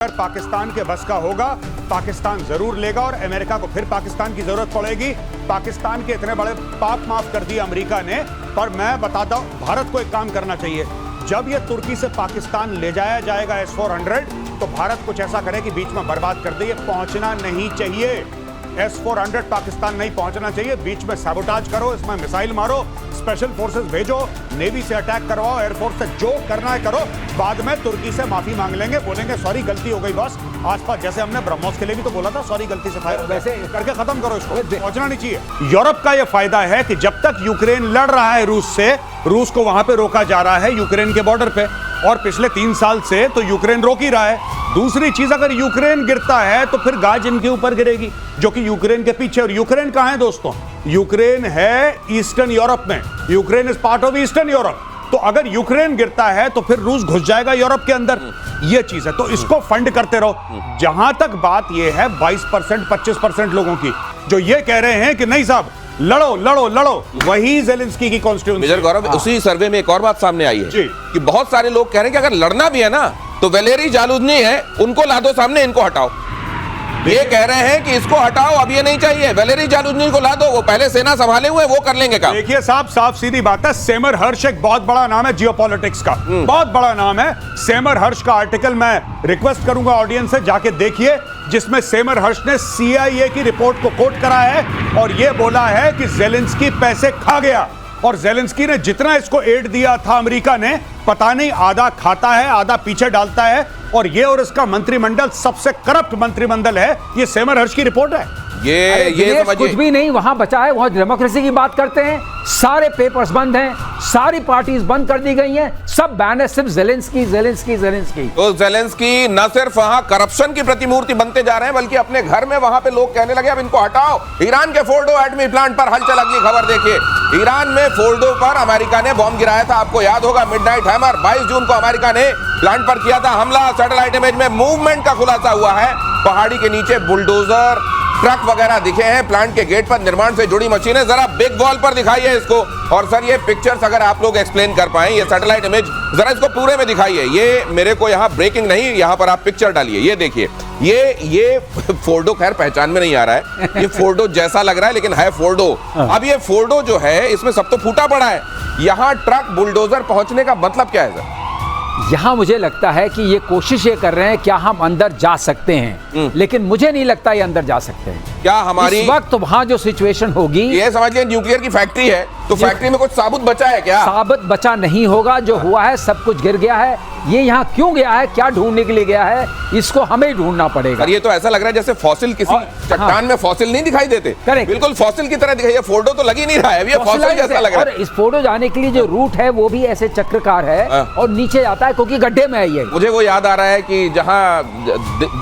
अगर पाकिस्तान के बस का होगा, पाकिस्तान जरूर लेगा और अमेरिका को फिर पाकिस्तान की जरूरत पड़ेगी। पाकिस्तान के इतने बड़े पाप माफ कर दिए अमेरिका ने। पर मैं बताता हूं, भारत को एक काम करना चाहिए। जब ये तुर्की से पाकिस्तान ले जाया जाएगा S-400, तो भारत कुछ ऐसा करे कि बीच में बर्बाद कर दे। ये पहुंचना नहीं चाहिए। S-400 पाकिस्तान नहीं पहुंचना चाहिए। बीच में सैबोटाज करो, इसमें मिसाइल मारो, स्पेशल फोर्सेस भेजो, नेवी से अटैक करवाओ, एयरफोर्स से जो करना है करो। बाद में तुर्की से माफी मांग लेंगे, बोलेंगे सॉरी गलती हो गई बॉस। आसपास जैसे हमने ब्रह्मोस के लिए भी तो बोला था सॉरी गलती से फायर वैसे करके खत्म करो इसको। पहुंचना नहीं चाहिए। यूरोप का यह फायदा है कि जब तक यूक्रेन लड़ रहा है रूस से, रूस को वहां पे रोका जा रहा है यूक्रेन के बॉर्डर पे, और पिछले 3 साल से तो यूक्रेन रोक ही रहा है। दूसरी चीज, अगर यूक्रेन गिरता है तो फिर गाज इनके ऊपर गिरेगी, जो कि यूक्रेन के पीछे। और यूक्रेन कहां है दोस्तों? यूक्रेन है ईस्टर्न यूरोप में। Ukraine is part of eastern Europe. तो अगर यूक्रेन गिरता है तो फिर रूस घुस जाएगा यूरोप के अंदर। यह चीज है, तो इसको फंड करते रहो। जहां तक बात यह है 22% 25% लोगों की जो ये कह रहे हैं कि नहीं साहब लड़ो लड़ो लड़ो, वही ज़ेलेंस्की की कॉन्स्टिट्यूएंसी। मेजर गौरव, उसी सर्वे में एक और बात सामने आई है कि बहुत सारे लोग कह रहे हैं कि अगर लड़ना भी है ना तो वैलेरी जालुजनी है, उनको ला दो सामने, इनको हटाओ। ये कह रहे हैं कि इसको हटाओ, अब ये नहीं चाहिए, वैलेरी जालुजनी को ला दो, वो पहले सेना संभाले हुए, वो कर लेंगे काम। देखिए साहब, साफ सीधी बात है, सेमर हर्ष एक बहुत बड़ा नाम है जियोपॉलिटिक्स का, बहुत बड़ा नाम है। सेमर हर्ष का आर्टिकल मैं रिक्वेस्ट करूंगा ऑडियंस से जाके देखिए, जिसमें सेमर हर्ष ने CIA की रिपोर्ट को कोट करा है और यह बोला है कि ज़ेलेंस्की पैसे खा गया। और ज़ेलेंस्की ने जितना इसको एड दिया था अमेरिका ने, पता नहीं आधा खाता है आधा पीछे डालता है। और ये और इसका मंत्रिमंडल सबसे करप्ट मंत्रिमंडल है। ये सेमर हर्ष की रिपोर्ट है। ये कुछ भी नहीं वहां बचा है। वहां डेमोक्रेसी की बात करते हैं, सारे पेपर्स बंद हैं, सारी पार्टीज बंद कर दी गई हैं, सब बैन है, सिर्फ ज़ेलेंस्की ज़ेलेंस्की ज़ेलेंस्की। तो ज़ेलेंस्की न सिर्फ वहां करप्शन की प्रतिमूर्ति बनते जा रहे हैं, बल्कि अपने घर में वहां पे लोग कहने लगे अब इनको हटाओ। ईरान के फोर्डो एटमी प्लांट पर हलचल, अगली खबर देखिए। ईरान में फोर्डो पर अमेरिका ने बॉम्ब गिराया था, आपको याद होगा, मिडनाइट हैमर। 22 जून को अमेरिका ने प्लांट पर किया था हमला। सैटेलाइट इमेज में मूवमेंट का खुलासा हुआ है। पहाड़ी के नीचे बुलडोजर, ट्रक वगैरह दिखे हैं। प्लांट के गेट पर निर्माण से जुड़ी मशीनें, जरा बिग वॉल पर दिखाइए इसको। और सर ये पिक्चर्स अगर आप लोग एक्सप्लेन कर पाएं, ये सैटेलाइट इमेज जरा इसको पूरे में दिखाइए। ये मेरे को यहाँ ब्रेकिंग नहीं, यहाँ पर आप पिक्चर डालिए। ये देखिए, ये फोर्डो खैर पहचान में नहीं आ रहा है, ये फोर्डो जैसा लग रहा है लेकिन है फोर्डो। अब ये फोर्डो जो है इसमें सब तो फूटा पड़ा है। यहाँ ट्रक बुलडोजर पहुंचने का मतलब क्या है सर? यहां मुझे लगता है कि ये कोशिश ये कर रहे हैं क्या हम अंदर जा सकते हैं, लेकिन मुझे नहीं लगता ये अंदर जा सकते हैं। क्या हमारी इस वक्त वहां जो सिचुएशन होगी, ये समझ लीजिए न्यूक्लियर की फैक्ट्री है, तो फैक्ट्री में कुछ साबुत बचा है क्या? साबुत बचा नहीं होगा, जो हुआ है सब कुछ गिर गया है। ये यहाँ क्यों गया है, क्या ढूंढने के लिए गया है, इसको हमें ढूंढना पड़ेगा। ये तो ऐसा लग रहा है जैसे फॉसिल, किसी चट्टान में फॉसिल नहीं दिखाई देते, बिल्कुल फॉसिल की तरह दिखाई। फोर्डो तो लगी नहीं रहा है, ये फॉसिल जैसा लग रहा है। और इस फोर्डो जाने के लिए जो रूट है वो भी ऐसे चक्राकार है और नीचे जाता है, क्योंकि गड्ढे में है ये। मुझे वो याद आ रहा है कि जहाँ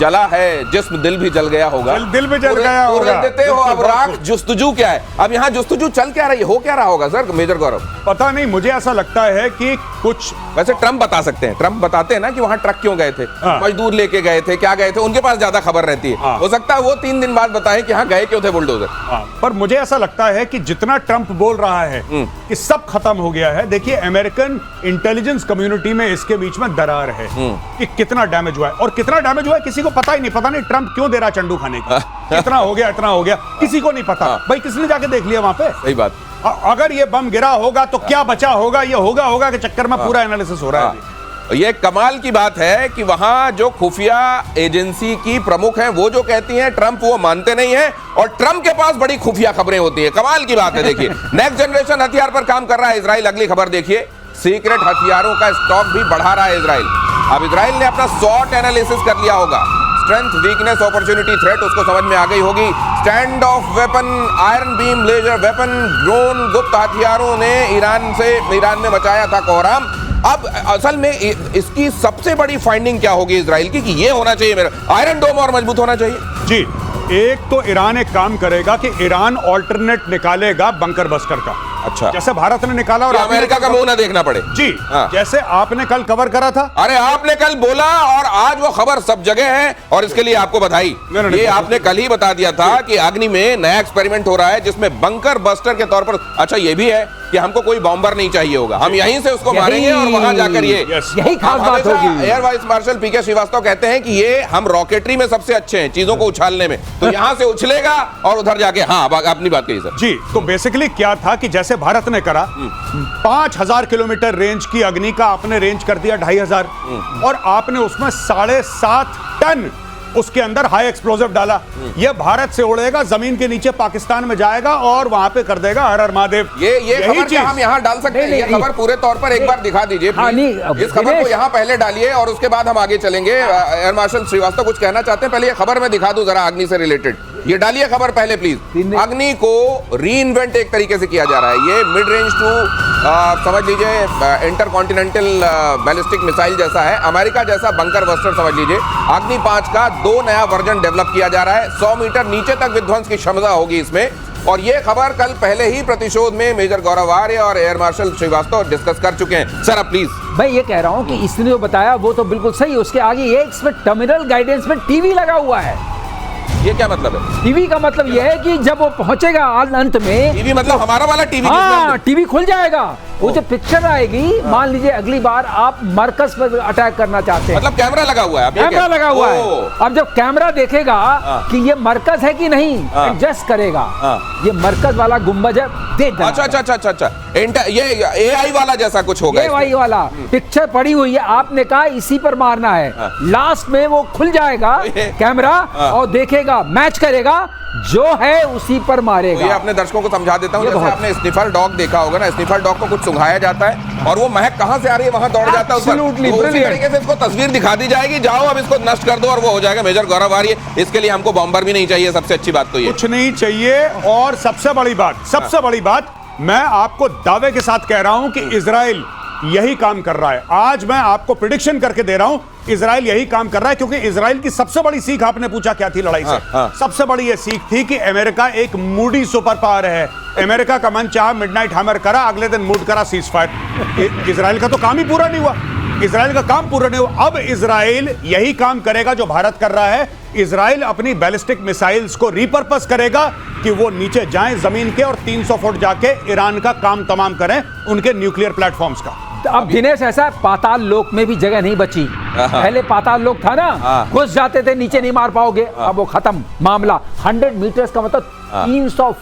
जला है जिस्म, दिल भी जल गया होगा, दिल भी जल गया होगा। देते हो अब राख जुस्तजू क्या है, अब यहाँ जुस्तजू चल क्या रही है, हो क्या रहा होगा सर मेजर गौरव? पता नहीं, मुझे ऐसा लगता है कि कुछ, वैसे ट्रम्प बता सकते हैं, ट्रम्प बताते हैं ना कि वहां ट्रक क्यों गए थे, मजदूर लेके गए थे, क्या गए थे, उनके पास ज्यादा खबर रहती है। हो सकता है वो 3 दिन बाद बताएं कि हाँ गए क्यों थे बुलडोजर। पर मुझे ऐसा लगता है कि जितना ट्रंप बोल रहा है कि सब खत्म हो गया है, देखिए अमेरिकन इंटेलिजेंस कम्युनिटी में इसके बीच में दरार है कि कितना डैमेज हुआ है। और कितना डैमेज हुआ है किसी को पता ही नहीं। पता नहीं ट्रंप क्यों दे रहा चंडू खाने की, कितना हो गया इतना हो गया, किसी को नहीं पता। भाई किसने जाके देख लिया वहां पे? सही बात। अगर ये बम गिरा होगा तो क्या बचा होगा, ये होगा के चक्कर में पूरा एनालिसिस हो रहा है। ये कमाल की बात है कि वहां जो खुफिया एजेंसी की प्रमुख हैं वो जो कहती हैं ट्रंप वो मानते नहीं हैं, और ट्रंप के पास बड़ी खुफिया खबरें होती है। कमाल की बात है। देखिए नेक्स्ट जनरेशन हथियार पर काम कर रहा है इजराइल। अगली खबर देखिए, सीक्रेट हथियारों का स्टॉक भी बढ़ा रहा है इजराइल। अब इजराइल ने अपना SWOT एनालिसिस कर लिया होगा, स्ट्रेंथ, वीकनेस, अपॉर्चुनिटी, थ्रेट, उसको समझ में आ गई होगी। Stand off weapon, iron beam, laser weapon, drone, गुप्त हथियारों ने ईरान में मचाया था कोहराम। अब असल में इसकी सबसे बड़ी फाइंडिंग क्या होगी इजराइल की, कि ये होना चाहिए मेरा आयरन डोम और मजबूत होना चाहिए। जी, एक तो ईरान एक काम करेगा कि ईरान ऑल्टरनेट निकालेगा बंकर बस्टर का। अच्छा, जैसे भारत ने निकाला और अमेरिका का मुंह ना देखना पड़े। जी जैसे आपने कल कवर करा था। अरे आपने कल बोला और आज वो खबर सब जगह है, और इसके लिए आपको बधाई। ये आपने कल ही बता दिया था कि अग्नि में नया एक्सपेरिमेंट हो रहा है जिसमें बंकर बस्टर के तौर पर, अच्छा ये भी है कि हमको कोई बॉम्बर नहीं चाहिए होगा, हम यहीं से उसको मारेंगे और वहां जाकर ये यही खास बात होगी। एयर वाइस मार्शल पीके श्रीवास्तव कहते हैं कि ये हम रॉकेटरी में सबसे अच्छे हैं चीजों को उछालने में, तो यहां से उछलेगा और उधर जाके। हाँ, अपनी बात कही सर जी। तो बेसिकली क्या था कि जैसे भारत ने करा 5000 किलोमीटर रेंज की अग्नि का आपने रेंज कर दिया 2500, और आपने उसमें 7.5 टन उसके अंदर हाई एक्सप्लोजिव डाला। यह भारत से उड़ेगा, जमीन के नीचे पाकिस्तान में जाएगा और वहां पे कर देगा हर हर महादेव। ये खबर क्या हम यहाँ डाल सकते हैं? ये खबर पूरे तौर पर एक बार दिखा दीजिए इस खबर को यहाँ पहले डालिए और उसके बाद हम आगे चलेंगे। एयर मार्शल श्रीवास्तव कुछ कहना चाहते हैं, पहले ये खबर में दिखा दूं जरा अग्नि से रिलेटेड। ये डालिए खबर पहले प्लीज। अग्नि को रीइन्वेंट एक तरीके से किया जा रहा है। ये मिड रेंज टू समझ लीजिए इंटरकॉन्टिनेंटल बैलिस्टिक मिसाइल जैसा है, अमेरिका जैसा बंकर बस्टर समझ लीजिए। अग्नि 5 का 2 नया वर्जन डेवलप किया जा रहा है। 100 मीटर नीचे तक विध्वंस की क्षमता होगी इसमें। और ये खबर कल पहले ही प्रतिशोध में मेजर गौरव आर्य और एयर मार्शल श्रीवास्तव डिस्कस कर चुके हैं। सर अब प्लीज। मैं ये कह रहा हूँ कि इसने जो बताया वो तो बिल्कुल सही है। उसके आगे ये इसमें टर्मिनल गाइडेंस में टीवी लगा हुआ है। ये क्या मतलब है? टीवी का मतलब यह है कि जब वो पहुंचेगा अंत में, टीवी मतलब हमारा वाला टीवी? हाँ, टीवी खुल जाएगा। वो जो पिक्चर आएगी, मान लीजिए अगली बार आप मरकज पर अटैक करना चाहते हैं, मतलब कैमरा लगा हुआ है। कैमरा लगा हुआ है। अब जब कैमरा देखेगा कि ये मरकज है कि नहीं, एडजस्ट करेगा। ये मरकज वाला गुंबज है, देख। अच्छा, ये एआई वाला जैसा कुछ होगा। एआई वाला पिक्चर पड़ी हुई है, आपने कहा इसी पर मारना है। लास्ट में वो खुल जाएगा कैमरा और देखेगा, मैच करेगा, जो है उसी पर मारेगा। ये अपने दर्शकों को समझा देता हूँ, जैसे आपने स्निफर डॉग देखा होगा ना, स्निफर डॉग को कुछ सुंघाया जाता है और वो महक कहां से आ रही है वहां दौड़ जाता है उस पर। तो उसी तरीके से इसको तस्वीर दिखा दी जाएगी, जाओ अब इसको नष्ट कर दो और वो हो जाएगा। मेजर गौरव आर्य, इसके लिए हमको बॉम्बर भी नहीं चाहिए। सबसे अच्छी बात तो ये कुछ नहीं चाहिए। और सबसे बड़ी बात मैं आपको दावे के साथ कह रहा हूं कि इजराइल यही काम कर रहा है। आज मैं आपको प्रेडिक्शन करके दे रहा हूं, इजराइल यही काम कर रहा है, क्योंकि इजराइल की सबसे बड़ी सीख, आपने पूछा क्या थी लड़ाई से, सबसे बड़ी यह सीख थी कि अमेरिका एक मूडी सुपर पावर है। अमेरिका का मन चाहा मिडनाइट हैमर करा, अगले दिन मूड करा सीज फायर। इजराइल का तो काम ही पूरा नहीं हुआ। इजराइल का काम पूरा नहीं हुआ। अब इजराइल यही काम करेगा जो भारत कर रहा है। इजराइल अपनी बैलिस्टिक मिसाइल्स को रिपर्पस करेगा कि वो नीचे जाएं जमीन के और 300 फुट जाके ईरान का काम तमाम करें, उनके न्यूक्लियर प्लेटफॉर्म्स का। अब दिनेश ऐसा है, पाताल लोक में भी जगह नहीं बची। पहले पाताल लोक था ना, घुस जाते थे, नीचे नहीं मार पाओगे। अब वो खत्म मामला। 100 मीटर्स का मतलब 300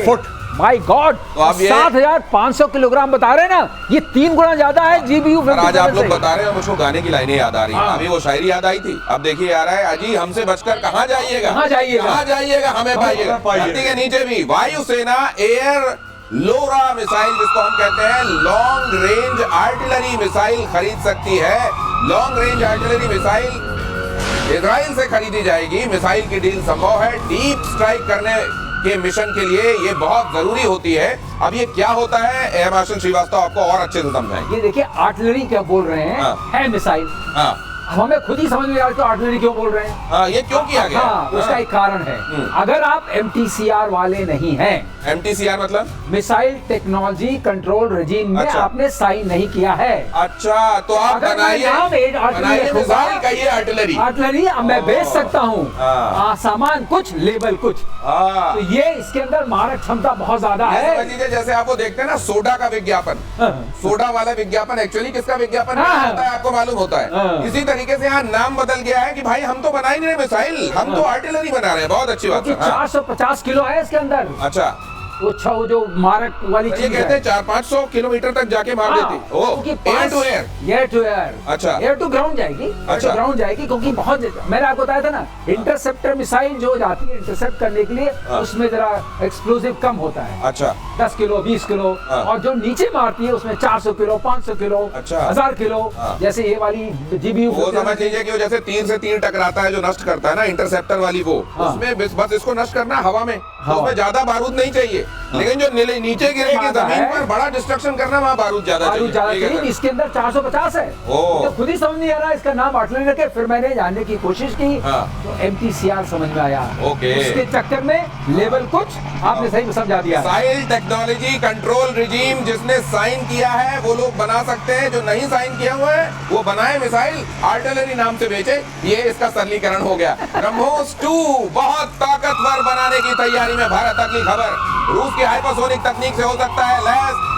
फुट। माय गॉड, 7,500 किलोग्राम बता रहे हैं ना, ये 3 गुना ज्यादा है GBU। आज आप लोग बता रहे हैं, मुझको गाने की लाइनें याद आ रही हैं। अभी वो शायरी याद आई थी, अब देखिए आ रहा है, अजी हमसे बचकर कहाँ जाइएगा, हमें पाइएगा। धरती के नीचे भी वायुसेना एयर लोरा मिसाइल, जिसको हम कहते हैं लॉन्ग रेंज आर्टिलरी मिसाइल, खरीद सकती है। Long range artillery missile Israel से खरीदी जाएगी। मिसाइल की डील संभव है। डीप स्ट्राइक करने के मिशन के लिए ये बहुत जरूरी होती है। अब ये क्या होता है, एयर मार्शल श्रीवास्तव आपको और अच्छे से समझाएंगे। ये देखिए आर्टिलरी क्या बोल रहे हैं, है मिसाइल। हमें खुद ही समझ में आ रहा है आर्टिलरी क्यों बोल रहे हैं। ये क्यों किया गया? उसका एक कारण है। अगर आप MTCR वाले नहीं हैं, MTCR मतलब मिसाइल टेक्नोलॉजी कंट्रोल रेजिम में आपने साइन नहीं किया है। अच्छा, तो आप बनाइए मिसाइल का ये आर्टिलरी अब मैं बेच सकता हूँ, सामान कुछ, लेबल कुछ। तो ये इसके अंदर मारक क्षमता बहुत ज्यादा है। समझ लीजिए जैसे आप वो देखते हैं ना सोडा का विज्ञापन, सोडा वाला विज्ञापन एक्चुअली किसका विज्ञापन होता है आपको मालूम होता है। इसी तरीके से यहाँ नाम बदल गया है कि भाई हम तो बना ही नहीं रहे मिसाइल, हम तो आर्टिलरी बना रहे हैं। बहुत अच्छी बात है। 450 किलो है इसके अंदर। अच्छा, वो जो मारक वाली चीज कहते हैं 400-500 किलोमीटर तक जाके मार देती। Air to air. अच्छा, एयर टू ग्राउंड जाएगी। अच्छा, ग्राउंड जाएगी, क्योंकि बहुत, मैंने आपको बताया था ना, इंटरसेप्टर मिसाइल जो जाती है इंटरसेप्ट करने के लिए, उसमें जरा एक्सप्लोजिव कम होता है। अच्छा, 10 किलो 20 किलो। और जो नीचे मारती है उसमें 400 किलो 500 किलो। अच्छा, 1000 किलो। जैसे ये वाली GBU, वो समझ लीजिए कि जैसे 3 से 3 टकराता है, जो नष्ट करता है ना इंटरसेप्टर वाली, वो उसमें बस इसको नष्ट करना हवा में, उसमें ज्यादा बारूद नहीं चाहिए। लेकिन जो नीचे गिरेगी जमीन पर, बड़ा डिस्ट्रक्शन करना, वहाँ बारूद ज्यादा चाहिए। इसके अंदर 450 है। तो खुद ही समझ नहीं आ रहा इसका नाम आर्टिलरी रखे। फिर मैंने जानने की कोशिश की, तो MTCR समझ में आया। उसके चक्कर में लेवल कुछ आपने सही समझा दिया। मिसाइल टेक्नोलॉजी कंट्रोल रिजीम जिसने साइन किया है वो लोग बना सकते हैं, जो नहीं साइन किया हुआ है वो बनाए मिसाइल, आर्टिलरी नाम से बेचे। ये इसका सरलीकरण हो गया। ब्रह्मोस 2 बहुत ताकतवर बनाने की तैयारी में भारत। अगली खबर, रूस की हाइपरसोनिक तकनीक से हो सकता है लैस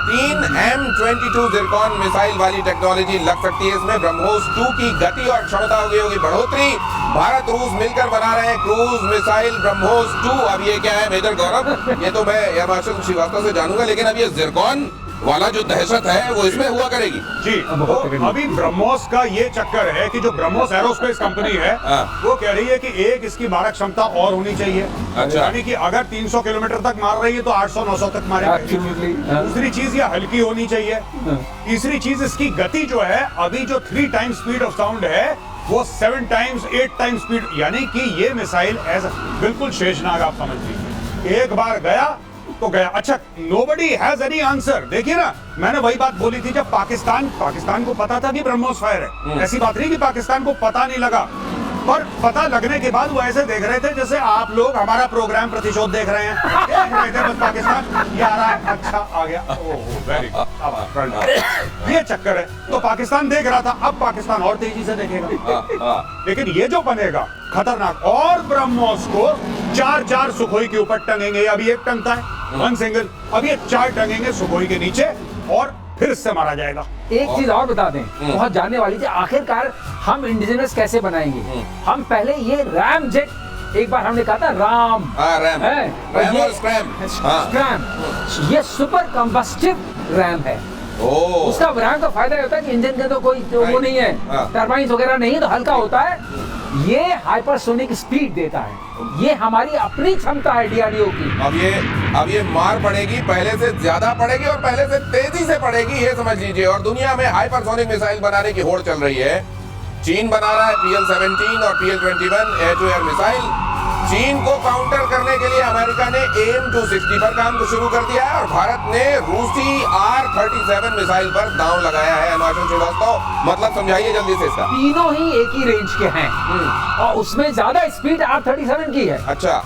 3 M22 जिरकॉन मिसाइल वाली टेक्नोलॉजी लग सकती है इसमें। ब्रह्मोस 2 की गति और क्षमता होगी बढ़ोतरी। भारत रूस मिलकर बना रहे हैं क्रूज मिसाइल ब्रह्मोस 2। अब ये क्या है मेजर गौरव, ये तो मैं एयर मार्शल श्रीवास्तव से जानूंगा, लेकिन अब ये जिरकॉन वाला जो दहशत है वो इसमें हुआ करेगी जी। तो अभी ब्रह्मोस का ये चक्कर है कि जो ब्रह्मोस एरोस्पेस कंपनी है वो कह रही है कि एक इसकी मारक क्षमता और होनी चाहिए। अच्छा। यानी कि अगर 300 किलोमीटर तक मार रही है तो 800-900 तक मारेगी। दूसरी चीज ये हल्की होनी चाहिए। तीसरी चीज इसकी गति जो है, अभी जो 3 टाइम्स स्पीड ऑफ साउंड है वो 7 टाइम्स 8 टाइम्स स्पीड, यानी कि ये मिसाइल बिल्कुल शेषनाग आप समझ लीजिए। एक बार गया तो गया। अच्छा, nobody has any answer। देखिए ना, मैंने वही बात बोली थी, जब पाकिस्तान को पता था कि ब्रह्मोस फायर है। ऐसी बात नहीं कि पाकिस्तान को पता नहीं लगा, पर पता लगने के बाद वो ऐसे देख रहे थे जैसे आप लोग हमारा प्रोग्राम प्रतिशोध देख रहे हैं। देख रहे थे बस पाकिस्तान ये आ रहा है, अच्छा आ गया, वेरी गुड, ये चक्कर है। तो पाकिस्तान देख रहा था, अब पाकिस्तान और तेजी से देखेगा। लेकिन ये जो बनेगा खतरनाक, और ब्रह्मोस को 4 सुखोई के ऊपर टंगेंगे। अभी एक टंगता है 1 सिंगल, अब ये 4 टंगेंगे सुखोई के नीचे और फिर इससे मारा जाएगा। एक चीज और बता दें, बहुत जानने वाली थी, आखिरकार हम इंडिजिनस कैसे बनाएंगे। हम पहले ये रैम जेट, एक बार हमने कहा था रैम रैम और स्क्रैम, ये सुपर कंबस्टिव रैम है। उसका रैम का फायदा ये होता है कि इंजन के तो कोई वो नहीं है, टरबाइन वगैरह नहीं, तो हल्का होता है। ये हाइपरसोनिक स्पीड देता है, ये हमारी अपनी क्षमता है डीआरडीओ की। अब ये मार पड़ेगी, पहले से ज्यादा पड़ेगी और पहले से तेजी से पड़ेगी, ये समझ लीजिए। और दुनिया में हाइपरसोनिक मिसाइल बनाने की होड़ चल रही है। चीन बना रहा है PL-17 और PL-21 air to air missile. चीन को काउंटर करने के लिए अमेरिका ने AIM-260 पर काम शुरू कर दिया है और भारत ने रूसी R-37 मिसाइल पर दांव लगाया है। अनुराग श्रीवास्तव, मतलब समझाइए जल्दी से इसका। तीनों ही एक ही रेंज के हैं और उसमें ज्यादा स्पीड R-37 की है। अच्छा,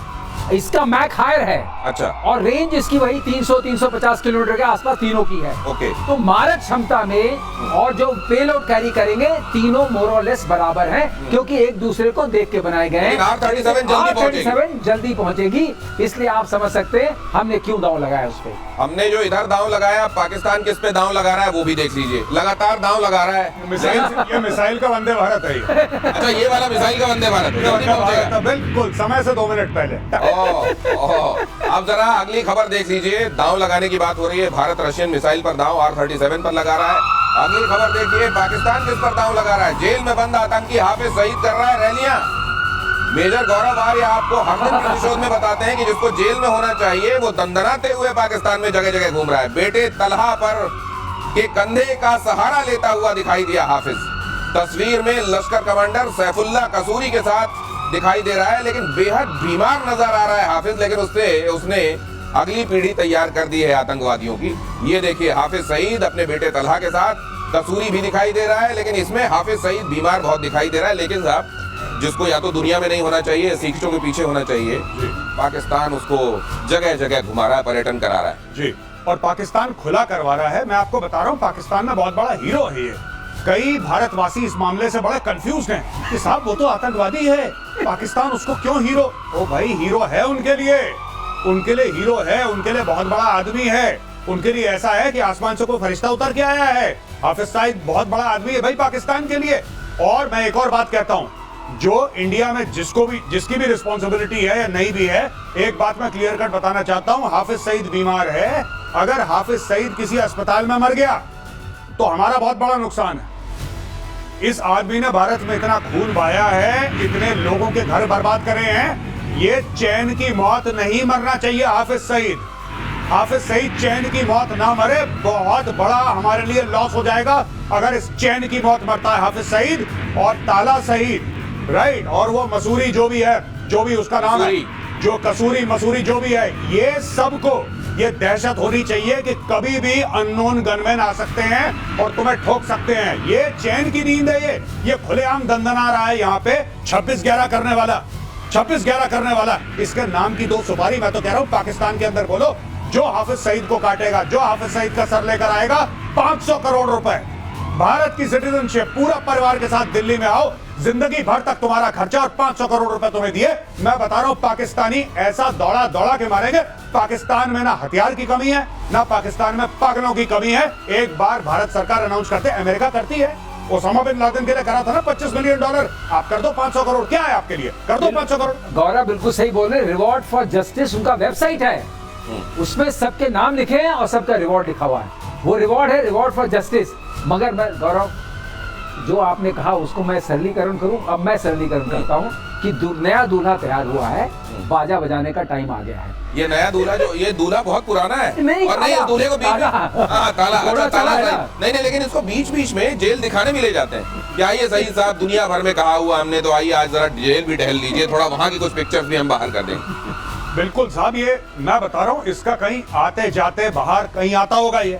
इसका मैक हायर है। अच्छा, और रेंज इसकी वही 300-350 किलोमीटर के आसपास तीनों की है। ओके। तो मारक क्षमता में और जो पेलोड कैरी करेंगे तीनों मोर और लेस बराबर हैं, क्योंकि एक दूसरे को देख के बनाए गए हैं। R-37 जल्दी पहुंचेगी, इसलिए आप समझ सकते हैं हमने क्यों दांव लगाया उस पर। हमने जो इधर दांव लगाया, पाकिस्तान किस पे दांव लगा रहा है वो भी देख लीजिए। लगातार दांव लगा रहा है। ये मिसाइल का वंदे भारत है। अच्छा, ये वाला मिसाइल का वंदे भारत, बिल्कुल समय से 2 मिनट पहले। अब जरा अगली खबर देख लीजिए। दांव लगाने की बात हो रही है, भारत रशियन मिसाइल पर दांव R-37 पर लगा रहा है। अगली खबर देखिए, पाकिस्तान किस पर दांव लगा रहा है। जेल में बंद आतंकी हाफिज सईद कर रहा है रैलियां। मेजर गौरव आर्य आपको हर दिन प्रतिशोध में बताते हैं कि जिसको जेल में होना चाहिए वो दंदनाते हुए पाकिस्तान में जगह जगह घूम रहा है। बेटे तलहा पर के कंधे का सहारा लेता हुआ दिखाई दिया हाफिज। तस्वीर में लश्कर कमांडर सैफुल्लाह कसूरी के साथ दिखाई दे रहा है, लेकिन बेहद बीमार नजर आ रहा है हाफिज। लेकिन उसने अगली पीढ़ी तैयार कर दी है आतंकवादियों की। ये देखिए, हाफिज सईद अपने बेटे तलहा के साथ, कसूरी भी दिखाई दे रहा है, लेकिन इसमें हाफिज सईद बीमार बहुत दिखाई दे रहा है। लेकिन साहब, जिसको या तो दुनिया में नहीं होना चाहिए, सीखों के पीछे होना चाहिए, पाकिस्तान उसको जगह जगह घुमा रहा है, पर्यटन करा रहा है जी। और पाकिस्तान खुला करवा रहा है। मैं आपको बता रहा हूँ, पाकिस्तान में बहुत बड़ा हीरो है ये। कई भारतवासी इस मामले से बड़े कंफ्यूज हैं कि साहब वो तो आतंकवादी है, पाकिस्तान उसको क्यों हीरो। ओ भाई, हीरो है उनके लिए हीरो है, उनके लिए बहुत बड़ा आदमी है। उनके लिए ऐसा है कि आसमान से कोई फरिश्ता उतर के आया है। हाफिज सईद बहुत बड़ा आदमी है भाई पाकिस्तान के लिए। और मैं एक और बात कहता हूँ, जो इंडिया में जिसकी भी रिस्पॉन्सिबिलिटी है या नहीं भी है, एक बात मैं क्लियर कट बताना चाहता हूँ, हाफिज सईद बीमार है। अगर हाफिज सईद किसी अस्पताल में मर गया तो हमारा बहुत बड़ा नुकसान है। इस आदमी ने भारत में इतना खून बहाया है, इतने लोगों के घर बर्बाद करे हैं। ये चैन की मौत नहीं मरना चाहिए हाफिज सईद चैन की मौत ना मरे, बहुत बड़ा हमारे लिए लॉस हो जाएगा अगर इस चैन की मौत मरता है हाफिज सईद और ताला सईद, राइट। और वो मसूरी जो भी है, जो भी उसका नाम है, जो कसूरी मसूरी जो भी है, ये सबको ये दहशत होनी चाहिए कि कभी भी अननोन गनमैन आ सकते हैं और तुम्हें ठोक सकते हैं। ये चैन की नींद है, ये खुलेआम दंदना रहा है यहाँ पे 26/11 करने वाला। इसके नाम की 2 सुपारी मैं तो कह रहा हूँ पाकिस्तान के अंदर बोलो, जो हाफिज सईद को काटेगा, जो हाफिज सईद का सर लेकर आएगा, 500 करोड़ रुपए, भारत की सिटीजनशिप, पूरा परिवार के साथ दिल्ली में आओ, जिंदगी भर तक तुम्हारा खर्चा और 500 करोड़ रुपए तुम्हें दिए। मैं बता रहा हूं पाकिस्तानी ऐसा दौड़ा दौड़ा के मारेंगे। पाकिस्तान में ना हथियार की कमी है, ना पाकिस्तान में पागलों की कमी है। एक बार भारत सरकार अनाउंस करते, अमेरिका करती है, ओसामा बिन लादेन के लिए करा था ना $25 मिलियन, आप कर दो 500 करोड़। क्या है आपके लिए, कर दो 500 करोड़। गौरव बिल्कुल सही बोल रहे, रिवॉर्ड फॉर जस्टिस उनका वेबसाइट है, उसमें सबके नाम लिखे हैं और सबका रिवॉर्ड लिखा हुआ है। वो रिवॉर्ड है, रिवॉर्ड फॉर जस्टिस। मगर मैं गौरव, जो आपने कहा उसको मैं सरलीकरण करूं, अब मैं सरलीकरण करता हूं कि नया दूल्हा तैयार हुआ है, बाजा बजाने का टाइम आ गया है। ये नया दूल्हा, जो ये दूल्हा बहुत पुराना है, नहीं, और नहीं, दूल्हे को बीच में ताला नहीं, लेकिन इसको बीच बीच में जेल दिखाने भी ले जाते हैं। क्या ये सही साहब, दुनिया भर में कहा हुआ हमने, तो आइए आज जरा जेल भी टहल लीजिए, थोड़ा वहां की कुछ पिक्चर्स भी हम बाहर कर देंगे। बिल्कुल साहब, ये मैं बता रहा हूं, इसका कहीं आते जाते बाहर कहीं आता होगा ये।